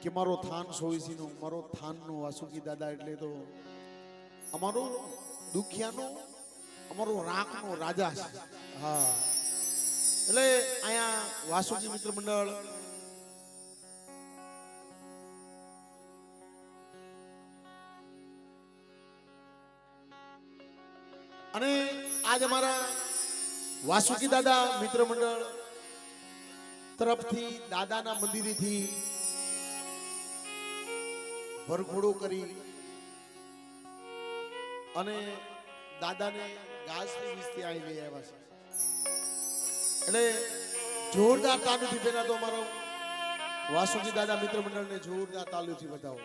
કે મારો થાન સોયસી નો મારો થાન નો વાસુકી દાદા એટલે તો અમારો દુખિયાનો અમારો રાખનો રાજા છે. હા એટલે અહીંયા વાસુકી મિત્ર મંડળ અને આજ અમારા વાસુકી દાદા મિત્ર મંડળ તરફથી દાદાના મંદિરેથી વરઘોડો કરી અને દાદાને ઘાસની વીસથી અહીં લઈ આવ્યા છે. એટલે જોરદાર તાલીથી પહેલા તો અમારો વાસુકી દાદા મિત્ર મંડળને જોરદાર તાલીથી બતાવો.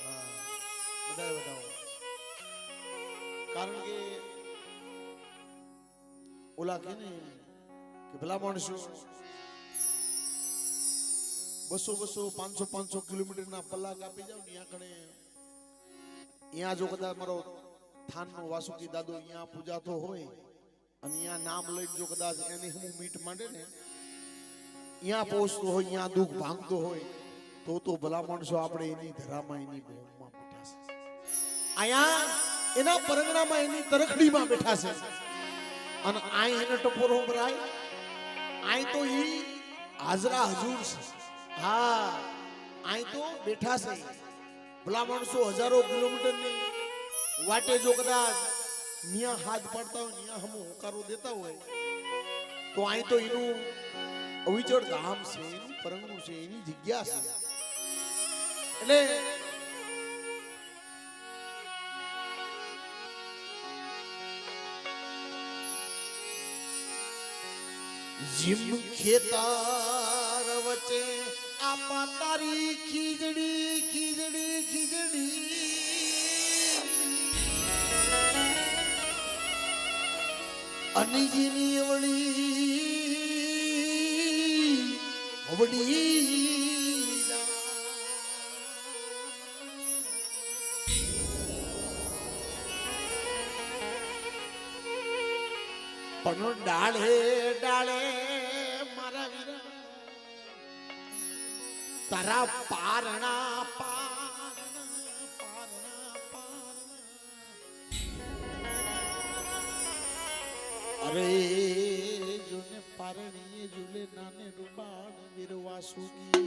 હા બધાએ બતાવો. કારણ કે ઓલા કે ને કે ભલા માણસો 200 500 કિલોમીટર ના પલ્લા કાપી જાવ ત્યાં કણે અહીંયા જો કદાચ મારો થાનનો વાસુકી દાદો અહીંયા પૂજાતો હોય અને અહીંયા નામ લઈને જો કદાચ એની હું મીટ માંડે ને અહીંયા પહોંચતો હોય અહીંયા દુઃખ ભાંગતો હોય તો ભલા માણસો આપણે એની ધરામાં એની ભૂમમાં બેઠા છે. અહીંયા એના પરંગણામાં એની તરખડીમાં બેઠા છે અને આય એને ટપોરો ભરાય આય તો ઈ હાજરા હજુર છે. હા આય તો બેઠા છે. ભલા માણસો હજારો કિલોમીટરની વાટે જો કદાચ મિયા હાથ પાડતા હોય મિયા હમો હોકારો દેતા હોય તો આય તો એનું અવિચળ ધામ છે એનું પરંગણું છે એની જગ્યા છે. એટલે જીમ ખેતર વચ્ચે આપા તારી ખીજડી ખીજડી ખીજડી અનીજીની વળી પણ ડાળે ડાળે મારા વીરા તારા પારણા અરે જોને પારણીએ ઝૂલે નાને રૂબાણ વીરવા સુગી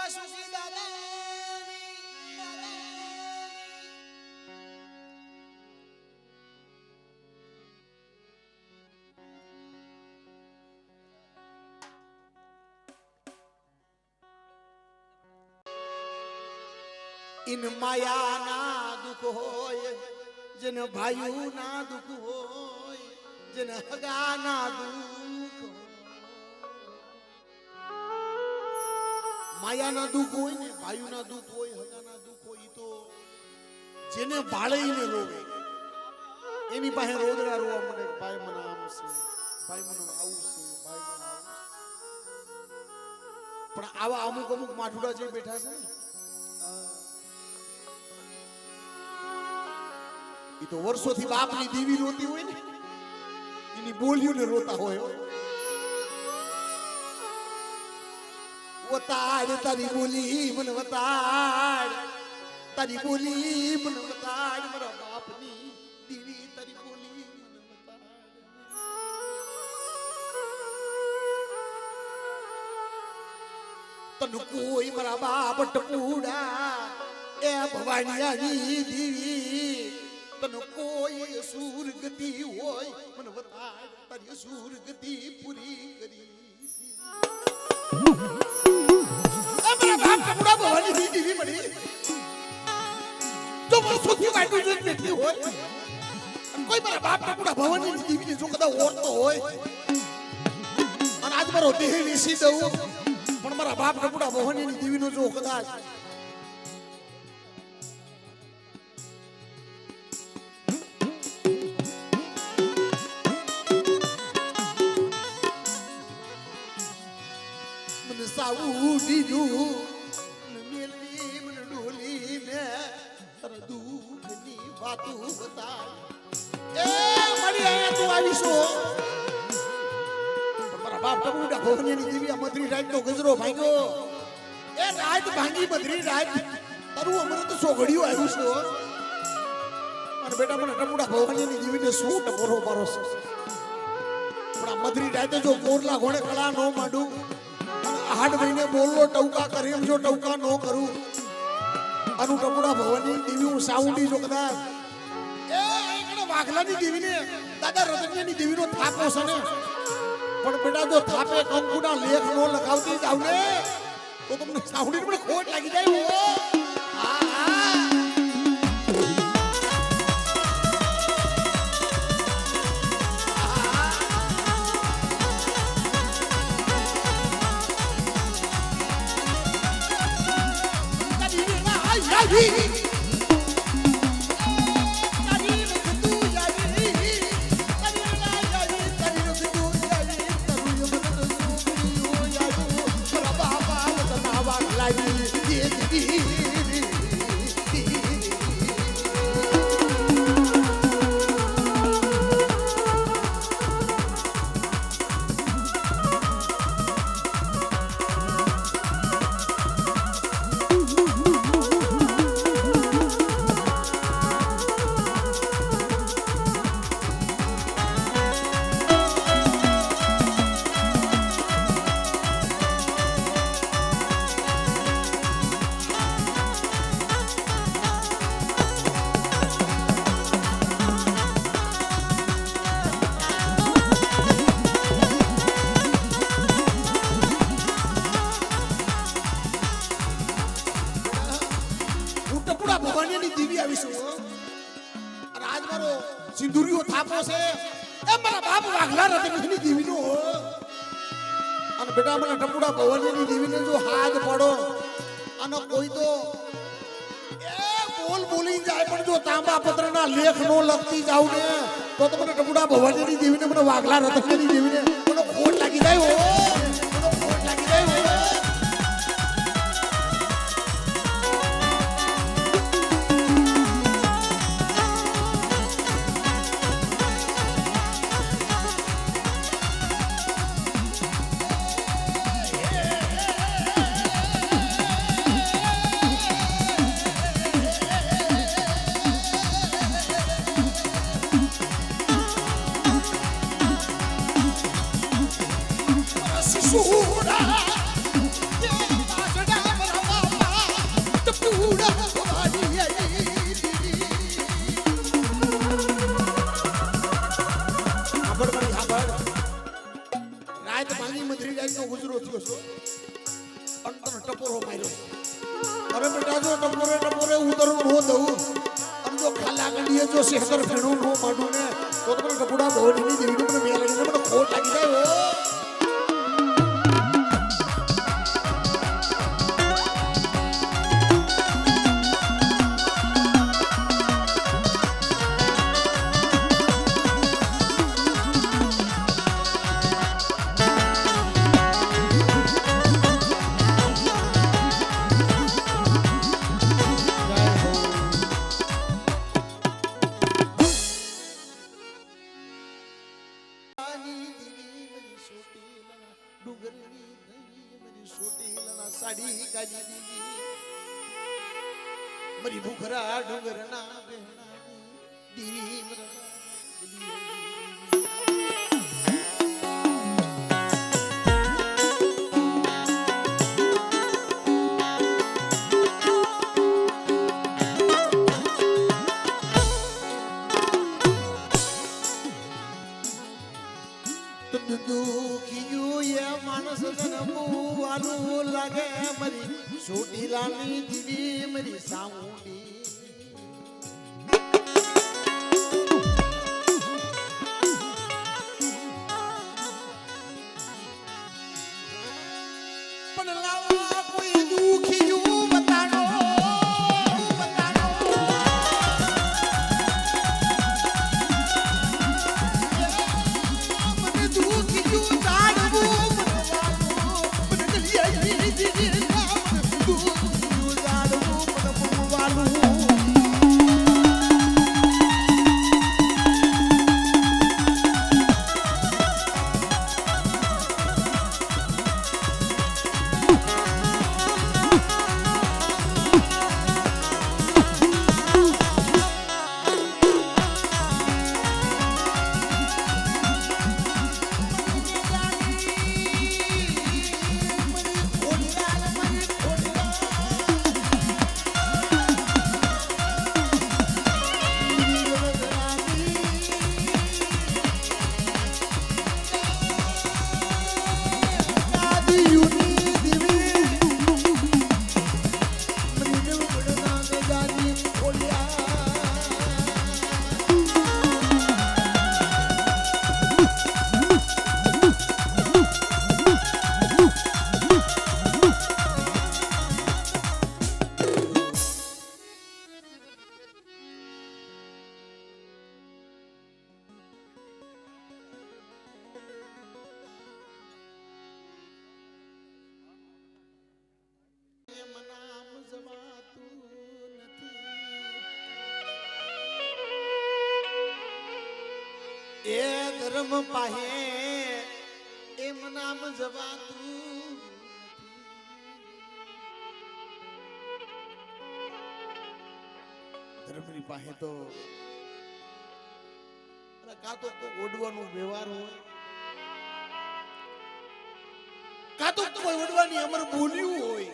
વાસુકી દાદાની इन माया ना दुख होय जन भायु ना दुख होय जन हगा ना दुख माया ना दुख होय ने भायु ना दुख होय हगा ना दुख होय तो जेने बाळे ने रोवे एनी પાસે રોદડા રોવા મળે ભાઈ મને આમ છે ભાઈ મને આવું છે ભાઈ મને આવું પણ આવા અમુક અમુક માઠુડા જે બેઠા છે ને એ તો વર્ષોથી બાપની દેવી રોતી હોય ને એની બોલીઓને રોતા હોય વતાડ તારી બોલી મને વતાડ તારી બોલી મને વતાડ મારા બાપની દેવી તારી બોલી મને વતાડ તને કોઈ મારા બાપ ટપુડા એ ભવાનિયાની દેવી તને કોઈ સુરગતિ હોય મને વતાડ તારી સુરગતિ પૂરી કરી અમારા બાપ ટપુડા ભવાની દેવી મળી જો વર્ષોથી વાટું જ બેઠી હોય કોઈ મારા બાપ ટપુડા ભવાની દેવીને જો કદાચ ઓળખતો હોય અને આજ મારો દેહ વેચી દઉં પણ મારા બાપ ટપુડા ભવાની દેવીનો જો કદાચ સાઉડીનું મેલી મને ડોલીને તારા દુઃખની વાતો બતાય એ મળી આયા તું આવીશો મારા બાપ ટપુડા ભવનીની દેવી મધરી રાત નો ગજરો ભાંગ્યો એ રાત ભાંગી મધરી રાત તારું અમર તો સોઘડિયું આવ્યું છે અને બેટા મને ટપુડા ભવનીની દેવીને શું ટપોરો મારો છે પણ આ મધરી રાતે જો મોરલા ઘોડે કળા નો માંડું 8 મહિને બોલો ટૌકા કરી એમ જો ટૌકા નો કરું અનુ ટપુડા ભવાની દેવી હું સાઉન્ડી જો કદા એ એકડે વાઘલાની દેવીને દાદા રતનિયાની દેવીનો થાપો છે ને પણ બેટા જો થાપે કંકુના લેખ નો લગાવતી જાવ ને તો તમને સાઉન્ડી પણ ખોટ લાગી જાય હો હા હા સિંદુરિયો થાપો છે એ મારા બાપ વાઘલા રતનની દેવીનો અને બેટા મને ટપુડા ભવાનીની દેવીને જો હાથ પડો અને કોઈ તો એ બોલ બોલી જાય પણ જો તાંબા પત્રના લેખ નો લખતી જાવ ને તો મને ટપુડા ભવાનીની દેવીને મને વાઘલા રતનની દેવીને મને ખોટ લાગી જાય હો મને ખોટ લાગી જાય હો ગયો છો અને તને ટપોરો માર્યો. અરે બેટા જો ટપોરે ઉતરવું ન દઉં અને જો ખાલા ગંડીએ જો શેતર ફેણું ન માંડું ને તો તમને ટપોડા ભવનની દેવીનું મને મેં લાગીને મને ખોટ લાગી જાય. મરી ભૂખરા ડુંગરના માણસ વાલું લાગે મરી ચોટીલાની દીવી મરી સામુંડી. પણ લાવા કોઈ દુખિયું બતાડો મને દુખિયું જાણવું એ ધર્મ પાહે એમ નામ જવાતું. ધર્મની પાસે તો કાં તો ઓડવાનો વ્યવહાર હોય, કાં તો કોઈ ઓડવાની અમર બોલ્યું હોય,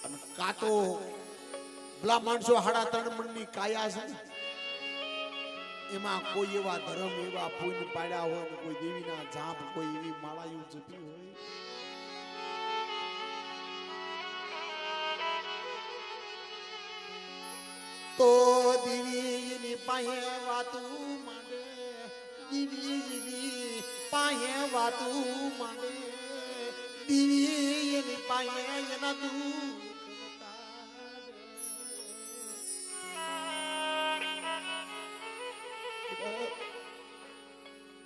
અને કાં તો ભલા માણસો 3.5 મણની કાયા છે એમાં કોઈ એવા ધર્મ એવા પુણ્ય પાડ્યા હોય ને કોઈ દેવીના જાપ કોઈ એવી માળાયું જતી હોય. તો દેવીની પાસે વાતું માંડે, દેવીની પાસે વાતું માંડે, દેવીની પાસે એના દૂર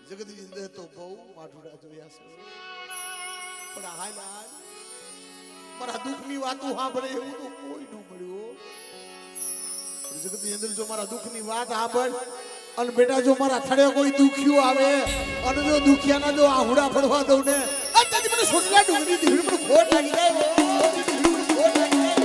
જગતની અંદર તો બહુ માઠુડા જોયા છે, પણ હાલ મારા દુઃખની વાતો સાંભળે એવું તો કોઈ ન મળ્યું. જગતની અંદર જો મારા દુઃખની વાત સાંભળ અને બેટા જો મારા થડે કોઈ દુખ્યું આવે અને જો દુખિયાના જો આહુડા પડવા દઉં ને અત્યારે મને સોટલા ડુંગરી દીકરી મને ખોટ લાગી જાય, ખોટ લાગી જાય.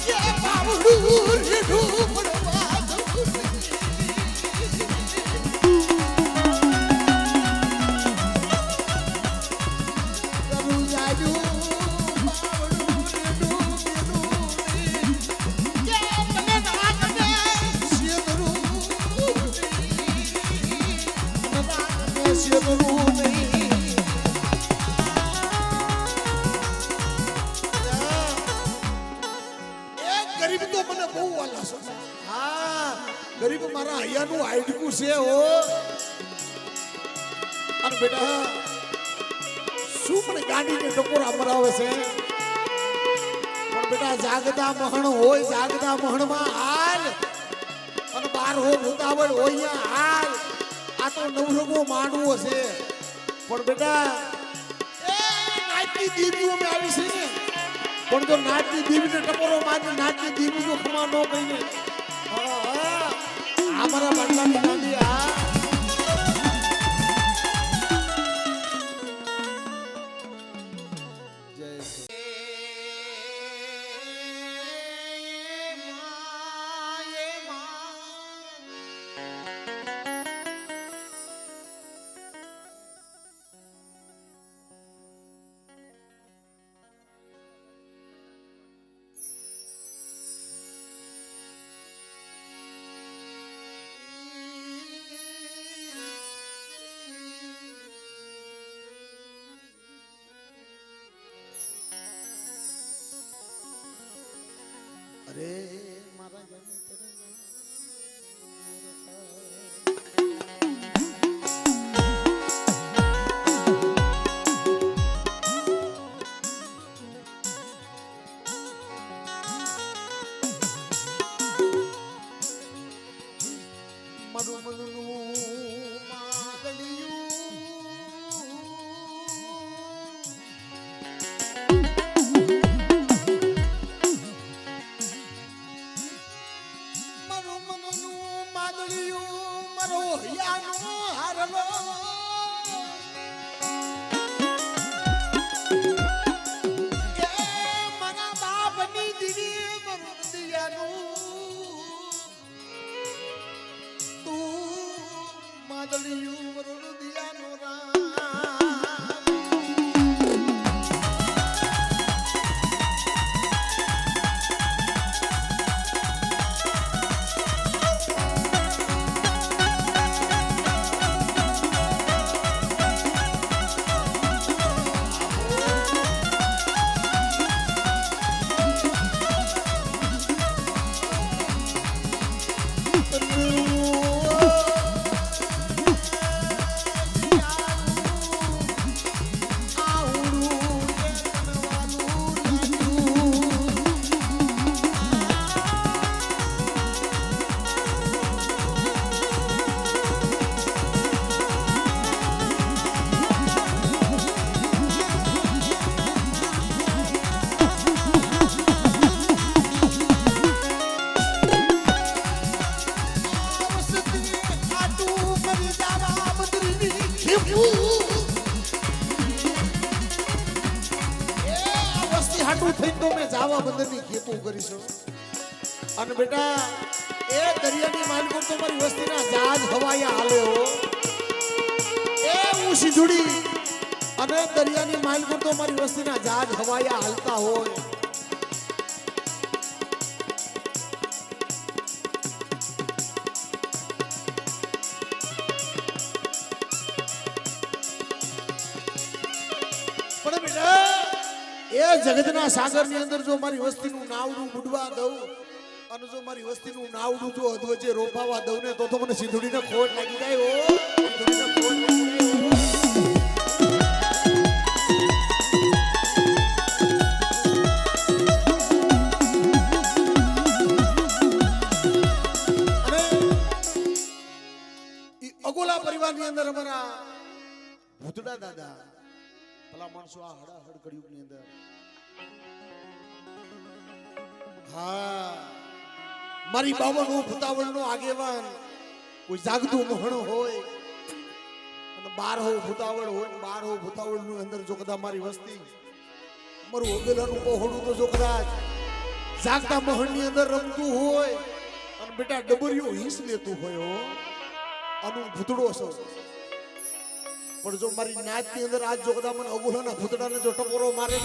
Yeah. ગરીબ મારા હૈયાનું હાઈડકું છે હો. અને બેટા શું મને ગાડીને ટકોરા મરાવે છે, પણ બેટા જાગતા મહણ હોય, જાગતા મહણમાં હાલ અને બાર હો ભૂતાવળ હોય હાલ. આ તો નવરંગો માંડવો છે, પણ બેટા એ નાચની દીવીઓ મે આવી છે ને, પણ જો નાચની દીવીને ટકોરો મારી નાચની દીવી જો ખમા ન કહીને અમારા બાટલાની ગાંધી આ અરે મારા મધુ મધુનું માગલિયું મારો હૈયાનો હારલો એ મારા બાપની દીવી મારો દિયાનું તું માદળિયું મારો દિયાનો રામ. અને બેટા એ દરિયાની માલકો તો મારી વસ્તીના જહાજ હવાયા હાલે હો. એ હું સીધુડી અને દરિયાની માલકો તો મારી વસ્તીના જહાજ હવાયા હાલતા હોય. પણ બેટા એ જગતના સાગરની અંદર જો મારી વસ્તીનું નાવડું બુડવા દઉં અને જો મારી વસ્તીનું નાવડું જો અધવચ્ચે રોપાવા દઉં ને તો મને સિંધુડીને ખોટ લાગી જાય હો. સિંધુડીને ખોટ લાગી જાય હો. અને અગોલા પરિવારની અંદર અમારા ભૂતડા દાદા ભલા માણસો આ હડાહડ કળિયુગ ની અંદર હા મારી બાવનો ભૂતાવળનો આગેવાન કોઈ જાગતું મોહણો હોય અને 12 ભૂતાવળ હોય ને 12 ભૂતાવળની અંદર જો કદાચ મારી વસ્તી મારું ઓગેલાનું પહોળું તો જો કદાચ જાગતા મોહણની અંદર રમતું હોય અને બેટા ડબરિયો હિંસ લેતું હોય હો અનુ ભૂતડો છો. પણ જો મારી નાચની અંદર આજ જો કદાચ મને અગુલાના ભૂતડાને જો ટકોરો મારે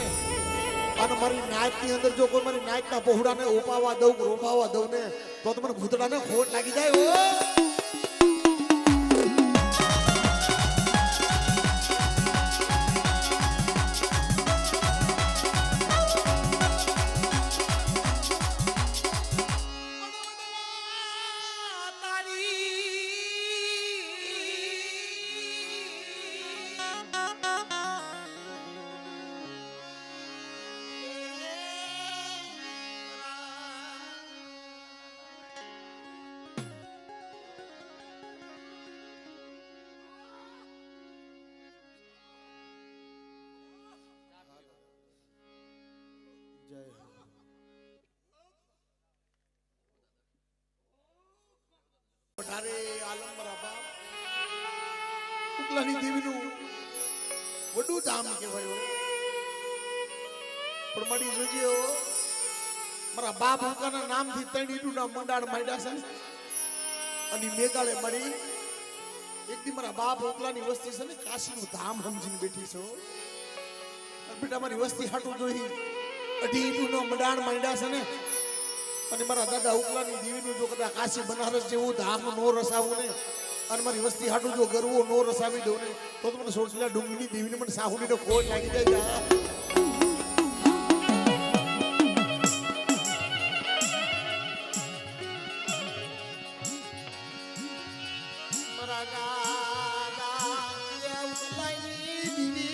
અને મારી નાયકની અંદર જો કોઈ મારી નાયકના પહોળાને ઉપાવા દઉં રોપાવા દઉં ને તો મને ભૂતડાને ખોટ લાગી જાય ઓ અરે આલમ બરાબર ઉકલાની દેવીનું વડું ધામ કહેવાય પણ મળી જોજો મારા બાપ ઉકાના નામથી ત્રણ ઈટુના મંડાણ માંડ્યા છે અને મેઘાળે મળી એક દી મારા બાપ ઉકલાની વસ્તી છે ને કાશીનું ધામ સમજીને બેઠી છો બેટા મારી વસ્તી હાટું જોઈ અઢી ઈટુના મંડાણ માંડ્યા છે ને અને મારા દાદા ઉકલાની દેવીનું જો કદાચ કાશી બનારસ જેવું ધામ નો રસાવું ને અને મારી વસ્તી હાટું જો ગરવો નો રસાવી દઉં ને તો મને સોચલા ડુંગળી દેવીને મને સાહુડીનો ખોટ લાગી જાય મારા દાદા ઉકલાની દેવી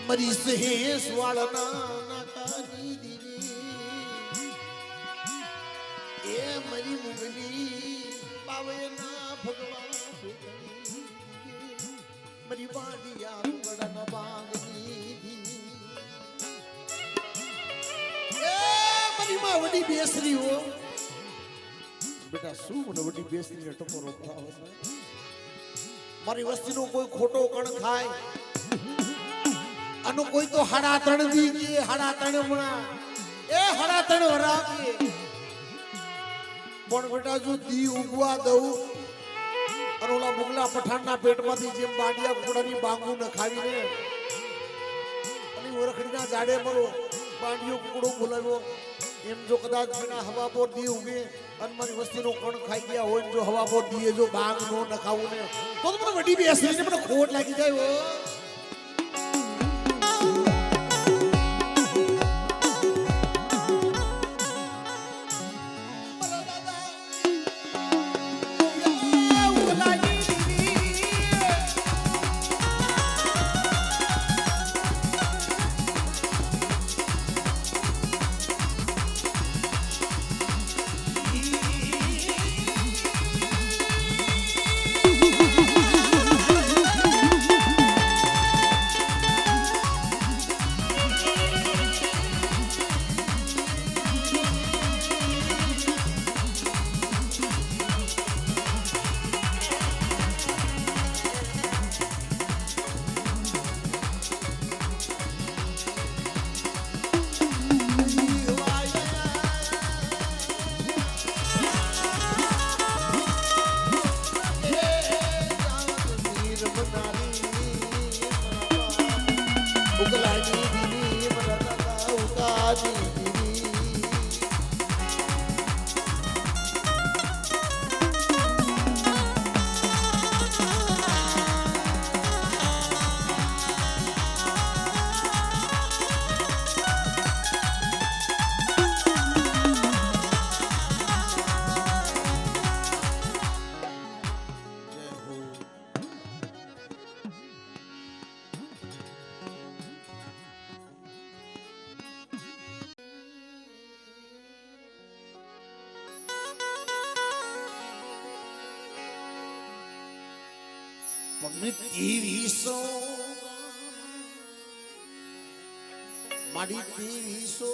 मरी से स्वाळना नाकानी दिवी ए मरी मुगली पावना भगवान मरी वाडिया मुगडना बांगनी ए मरी માં વડી બેસરી હો બેટા શું મને વડી બેસરી ટપોરો ખાવ મારી વસ્તીનો કોઈ ખોટો કણ ખાય અનો કોઈ તો હાડા ત્રણ દી કે હાડા ત્રણ મણા એ હાડા ત્રણ વરા કે પણ બેટા જો દી ઉગવા દઉં અને ઓલા મુગલા પઠાણના પેટમાંથી જેમ બાંડિયા કુકડાની બાંગુ ન ખાવીને અને ઓરખડીના જાડે મરો બાંડિયો કુકડો બોલાવ્યો એમ જો કદાચ બેટા હવા પર દી ઉગે અને મારી વસ્તીનો કણ ખાઈ ગયા હોય જો હવા પર દીએ જો બાંગ નો ન ખાવું ને તો મને વડી બેસરીને મને ખોટ લાગી જાય હો પણ ત્રેવીસો મારી ત્રેવીસો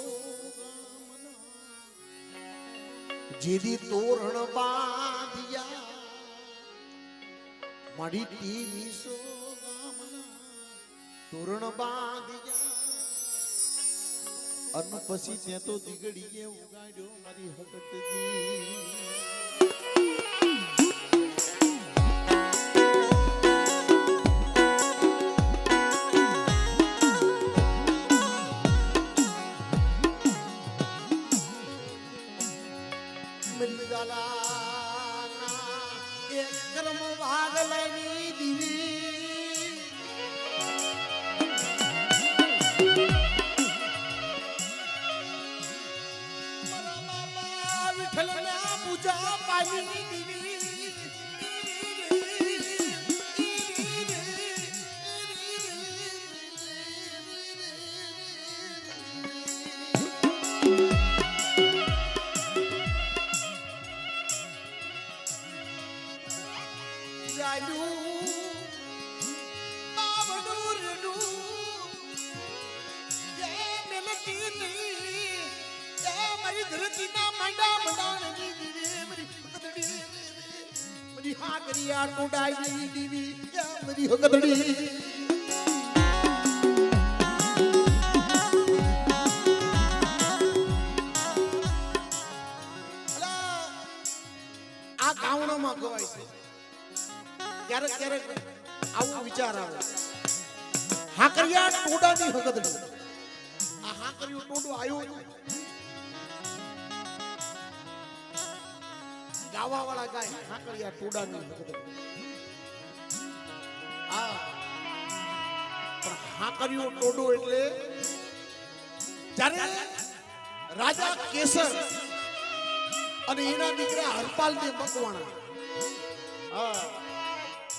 જેદી તોરણ બાંધ્યા મારી ત્રેવીસો તોરણ બાંધ્યા અન પછી ત્યાં તો દીગડીએ ઉગાડ્યો મારી હકતજી આ ગામડામાં ગવાય છે ક્યારેક ક્યારેક આવો વિચાર આવે હાકરિયા ટોડાની હકતડી આ હાકરિયો ટોડો આવ્યો ગાવા વાળા ગાય હાકરિયા ટોડાની હકતડી આ પણ હાકરિયો ટોડો એટલે જ્યારે રાજા કેસર અને એના દીકરા હરપાલ ને મકવાણા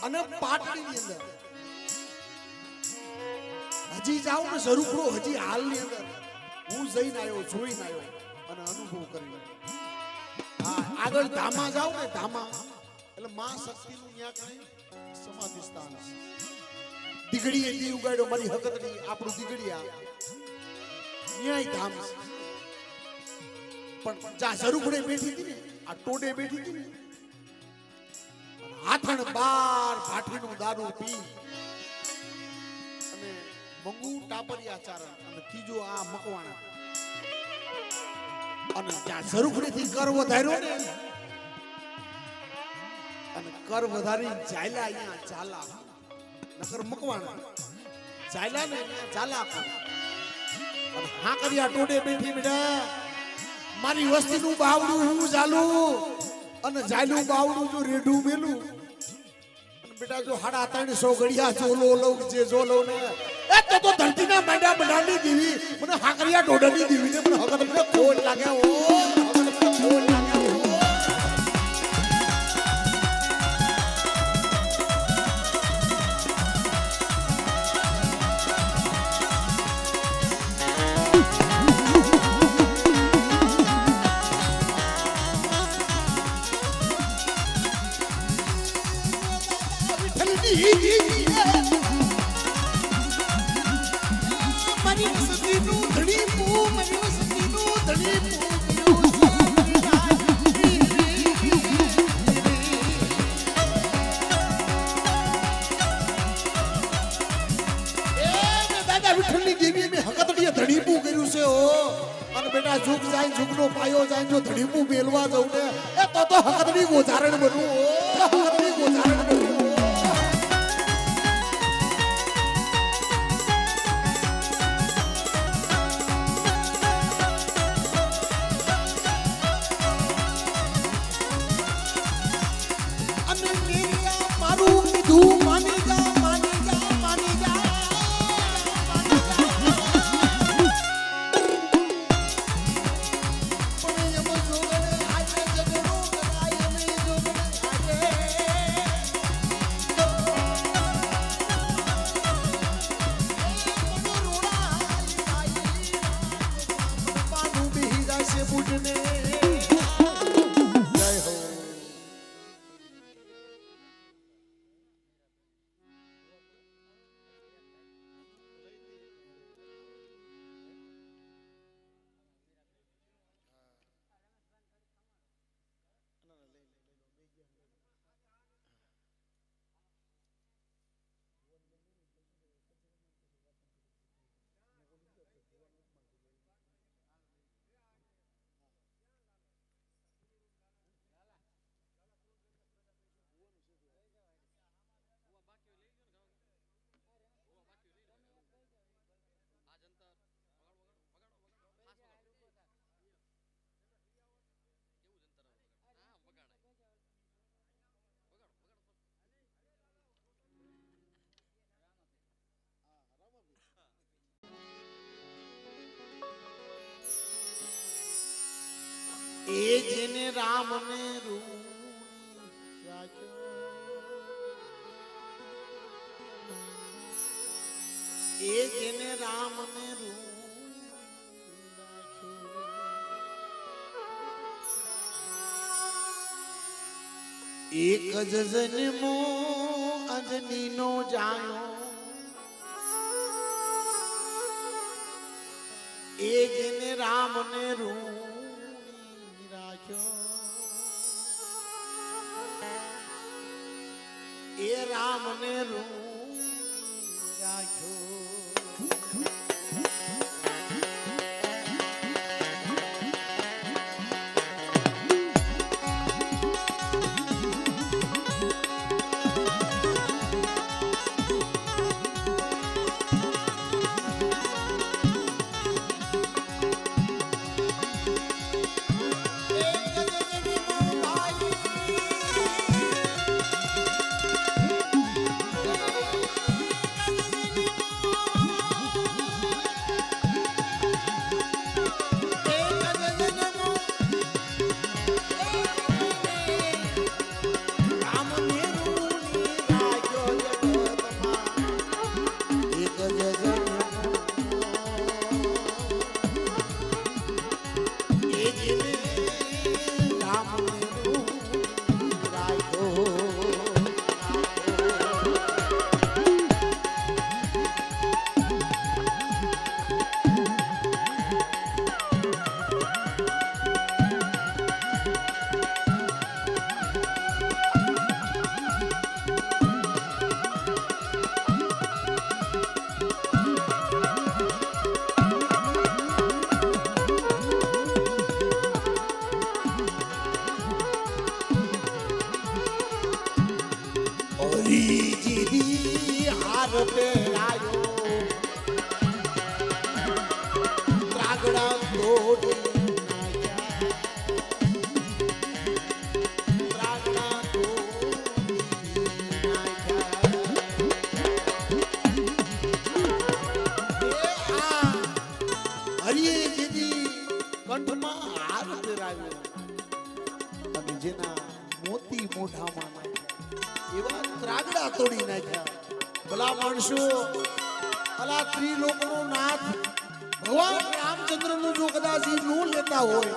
અને પાટલી ની અંદર હજી જાઉં ને જરૂખડો હજી હાલ ની અંદર હું જઈને આવ્યો જોઈને આવ્યો અને અનુભવ કર્યો આગળ ધામા જાઉં ને ધામા એટલે માં શક્તિ નું ત્યાં કઈ સમાધિ સ્થાન દીગડીએ દી ઉગાડ્યો મારી હકતડી આપણું દીગડિયા ન્યાય ધામ પણ જા જરૂખડે બેઠી હતી ને આ ટોડે બેઠી હતી ને હાથણ બાર ભાઠીનું દારૂ પી અને મંગુ ટાપરિયા ચારણ અને ત્રીજો આ મકવાણા અને ત્યાં જરૂખડેથી કર વધાર્યો ને અને કર વધારી ચાલ્યા અહીંયા ચાલા નકર મકવાણા ચાલ્યા ને ચાલા અને હા કર્યા ટોડે બેઠી બેઠા મારી વસ્તીનું બાવડું હું ચાલું અને જાયલું બાવડું જો રેડું મેલું અને બેટા જો 350 ઘડિયા જોલો લઉં જે જોલો ને એ તો ધરતીના માંડા બનાની દીવી મને હાકરિયા ટોડાની દીવી ને મને હકત મને ખોટ લાગે ઓ હકત મને ખોટ લાગે બેટા ઝુક જાય ઝુકનો પાયો જાય જો ધડીપું મેલવા જઉં ને એ તો હકતની ગોચારણ બનવું હકતની ગોચારણ બનવું જેને રામને રૂણી રાખ્યો, એ જેને રામને રૂણી રાખ્યો, એક જ જન્મો અંજનીનો જાયો, એ જેને રામને રૂણી રાખ્યો, એ રામને રૂણી રાખ્યો. જીદી હાર પહેરાયો, ત્રાગડા તોડી નાખ્યા, ત્રાગડા તોડી નાખ્યા. હરિએ જીદી કંઠમાં હાર પહેરાયો અને જેના મોતી મોઢામાં એવા ત્રાગડા તોડી નાખ્યા. ભલા માણસો, અલા ત્રિલોકનો નાથ ભગવાન રામચંદ્રનું જો કદાચ ઈ નો લેતા હોય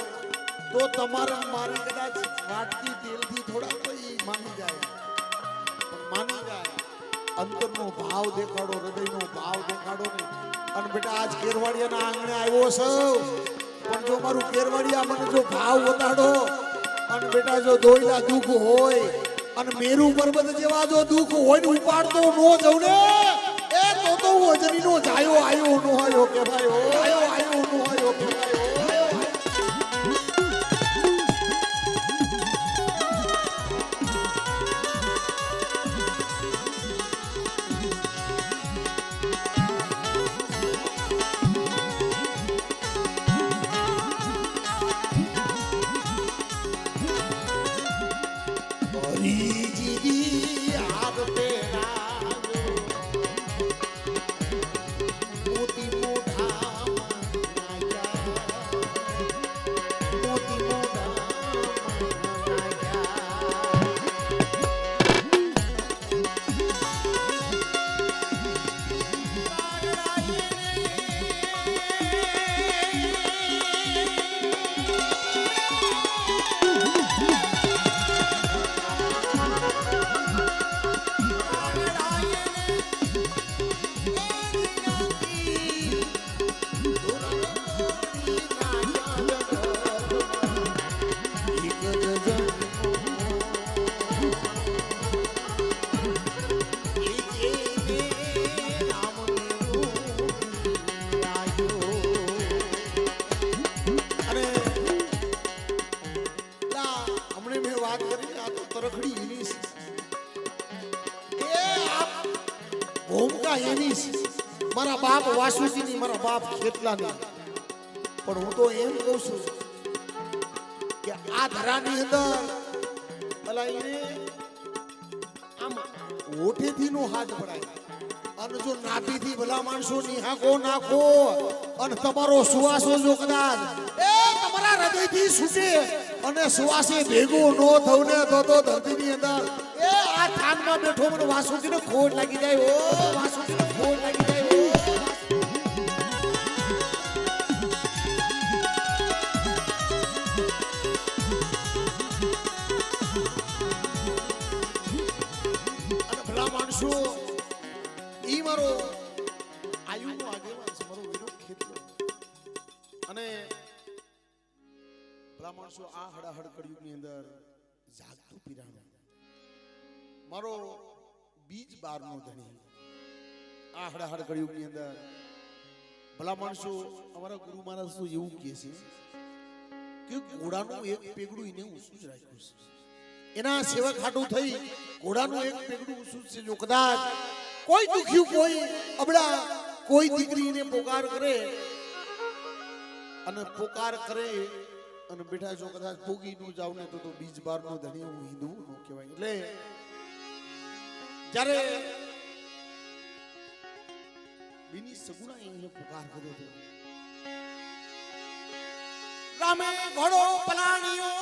તો તમારા મારી કદાચ વાટકી તેલથી થોડા કોઈ માની જાય, પણ માની જાય. અંતરનો ભાવ દેખાડો, હૃદયનો ભાવ દેખાડો ને. અને બેટા આજ કેરવાડિયાના આંગણે આવ્યો સૌ, પણ જો મારું કેરવાડિયા મને જો ભાવ વધાડો અને બેટા જો દોયલા દુઃખ હોય અને મેરુ પર્વત જેવા જો દુઃખ હોય ને ઉપાડતો નો જઉં ને, એ તો હું અજનીનો જાયો આયો નો આયો કે ભાઈ આયો આયો નો આયો કે ભાઈ. મારા બાપ વાસુજીની, મારા બાપ ખેતલાની. પણ હું તો એમ કહું છું કે આ ધરાની અંદર ભલા એને આમ ઓઠેથી નો હાથ પડાય અને જો નાભીથી ભલા માણસો નિહાકો નાખો અને તમારો સુવાસો જો કદાચ એ તમારા હૃદયથી છૂટે અને સુવાસી ભેગું નો થવું ને તો ધરતીની અંદર એ આ થાનમાં બેઠો મને વાસુકીને ખોટ લાગી જાય ઓ વાસુકીને ખોટ લાગી જાય ઓ અને ભલા માણસો ઈ મારો આયુનો આગેવાન છે મારો વિરોધ ખેતરો અને ભલા માણસો આ હડાહડ કળિયુગની અંદર જાગતું પીરાણું મારો બીજ બારનો ધણી આ હડાહડ કળિયુગની અંદર ભલા માણસો અમારા ગુરુ મહારાજ તો એવું કહે છે કે ઘોડાનું એક પેગડું એને ઊંચું જ રાખ્યું છે એના સેવક હાટું થઈ ઘોડાનું એક પેગડું ઊંચું છે જો કદાચ કોઈ દુખ્યું કોઈ અબડા કોઈ દીકરીને પોકાર કરે અને પોકાર કરે અને બેઠા જો કદાચ ભોગી નું જાવ ને તો બીજ બાર નો ધણી હું હિન્દુ નો કહેવાય એટલે જ્યારે બીની સગુણા એને પોકાર કર્યો હતો રામે ઘોડો પલાણ્યો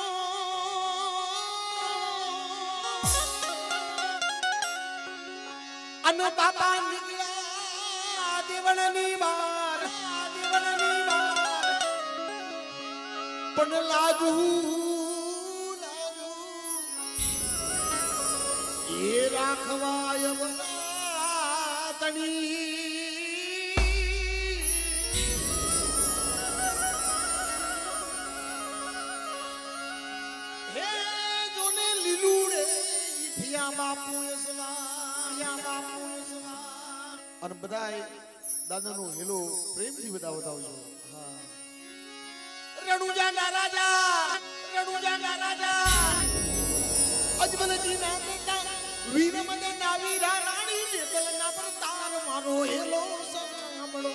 અને બાપા નીકળ્યા દેવળની બહાર પણ લાજુ એ રાખવાય તણી હે જોને લીલુડે ઈઠિયા બાપુ અને બધાય દાદાનો હેલો પ્રેમથી બધા બતાવજો હા રણુજાના રાજા અજમલજી ના બેટા વીરમદે ના વીરા રાણી જેતલના પ્રતાર મારો હેલો સાંભળો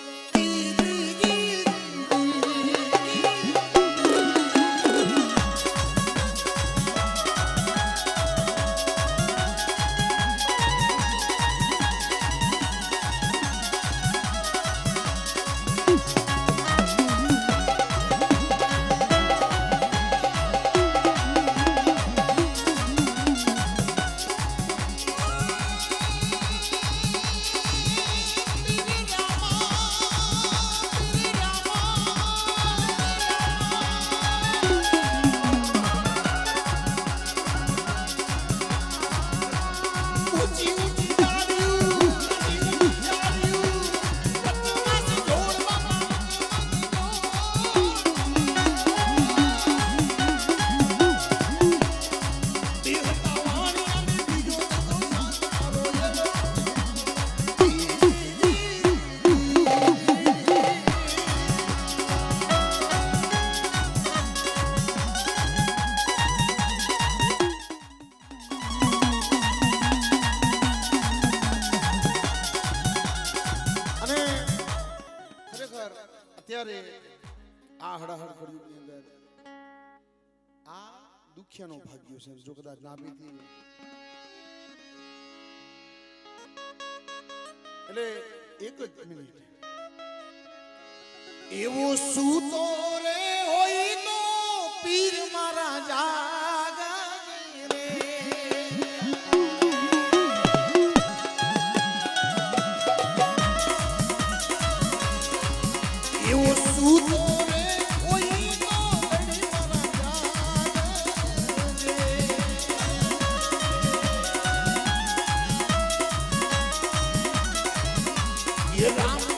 અત્યારે આ હડાહડ કળિયુગની અંદર આ દુખિયાનો ભાગ્યો છે જો કદાચ ના બીતી એટલે એક જ મિનિટ એવો સૂતો રે હોય તો પીર મારા જાગા રે એવો સૂતો રે હોય તો પીર મારા જાગા રે રામ